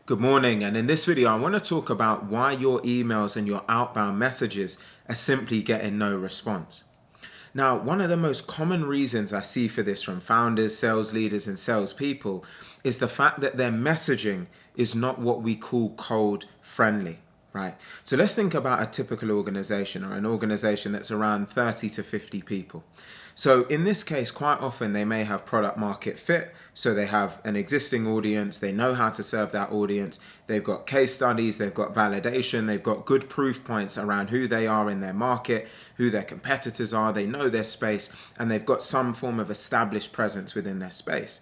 Good morning, and in this video I want to talk about why your emails and your outbound messages are simply getting no response. Now, one of the most common reasons I see for this from founders, sales leaders, and salespeople is the fact that their messaging is not what we call cold friendly, right? So let's think about a typical organization or an organization that's around 30 to 50 people. So in this case, quite often they may have product market fit. So they have an existing audience, they know how to serve that audience, they've got case studies, they've got validation, they've got good proof points around who they are in their market, who their competitors are, they know their space, and they've got some form of established presence within their space.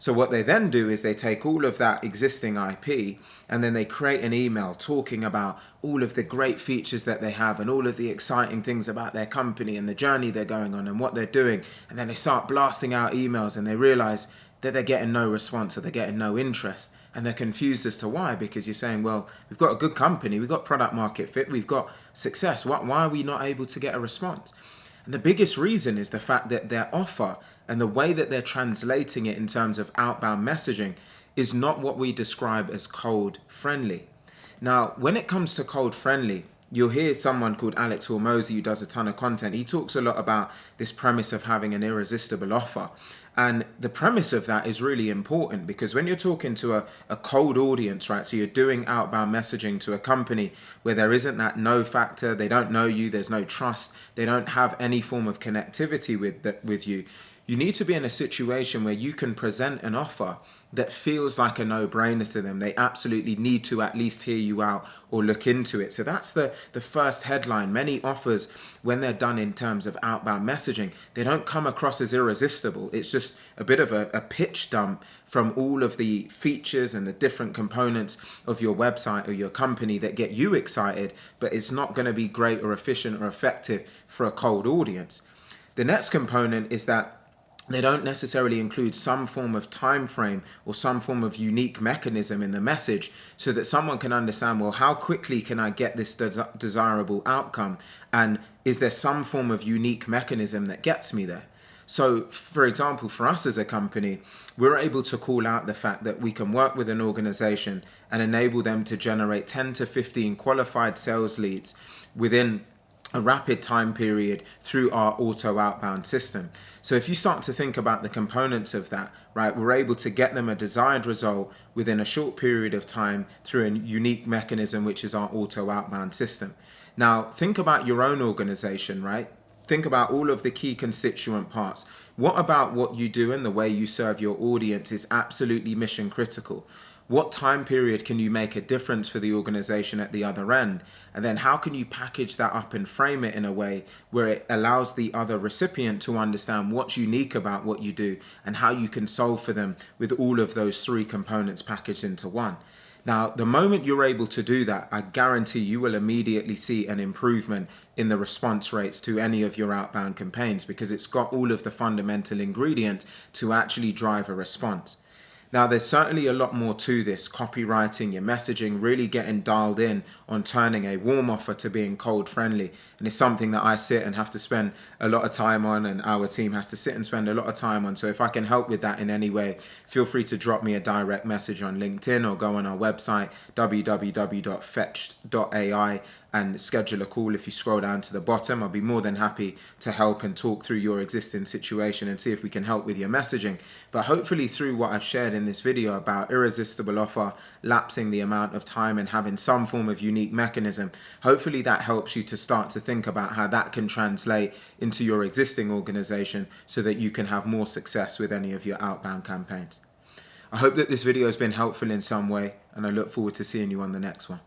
So what they then do is they take all of that existing IP and then they create an email talking about all of the great features that they have and all of the exciting things about their company and the journey they're going on and what they're doing. And then they start blasting out emails and they realize that they're getting no response or they're getting no interest. And they're confused as to why, because you're saying, well, we've got a good company, we've got product market fit, we've got success. Why are we not able to get a response? And the biggest reason is the fact that their offer and the way that they're translating it in terms of outbound messaging is not what we describe as cold friendly. Now, when it comes to cold friendly, you'll hear someone called Alex Hormozi who does a ton of content. He talks a lot about this premise of having an irresistible offer. And the premise of that is really important because when you're talking to a cold audience, right? So you're doing outbound messaging to a company where there isn't that no factor, they don't know you, there's no trust, they don't have any form of connectivity with you. You need to be in a situation where you can present an offer that feels like a no-brainer to them. They absolutely need to at least hear you out or look into it. So that's the first headline. Many offers, when they're done in terms of outbound messaging, they don't come across as irresistible. It's just a bit of a pitch dump from all of the features and the different components of your website or your company that get you excited, but it's not going to be great or efficient or effective for a cold audience. The next component is that they don't necessarily include some form of time frame or some form of unique mechanism in the message so that someone can understand, well, how quickly can I get this desirable outcome? And is there some form of unique mechanism that gets me there? So, for example, for us as a company, we're able to call out the fact that we can work with an organization and enable them to generate 10 to 15 qualified sales leads within a rapid time period through our auto outbound system. So if you start to think about the components of that, right, we're able to get them a desired result within a short period of time through a unique mechanism, which is our auto outbound system. Now, think about your own organization, right? Think about all of the key constituent parts. What about what you do and the way you serve your audience is absolutely mission critical? What time period can you make a difference for the organization at the other end? And then how can you package that up and frame it in a way where it allows the other recipient to understand what's unique about what you do and how you can solve for them with all of those three components packaged into one? Now, the moment you're able to do that, I guarantee you will immediately see an improvement in the response rates to any of your outbound campaigns because it's got all of the fundamental ingredients to actually drive a response. Now, there's certainly a lot more to this, copywriting, your messaging, really getting dialed in on turning a warm offer to being cold friendly. And it's something that I sit and have to spend a lot of time on and our team has to sit and spend a lot of time on. So if I can help with that in any way, feel free to drop me a direct message on LinkedIn or go on our website, www.fetched.ai, and schedule a call. If you scroll down to the bottom, I'll be more than happy to help and talk through your existing situation and see if we can help with your messaging. But hopefully through what I've shared in this video about irresistible offer, lapsing the amount of time and having some form of unique mechanism, hopefully that helps you to start to think about how that can translate into your existing organization so that you can have more success with any of your outbound campaigns. I hope that this video has been helpful in some way, and I look forward to seeing you on the next one.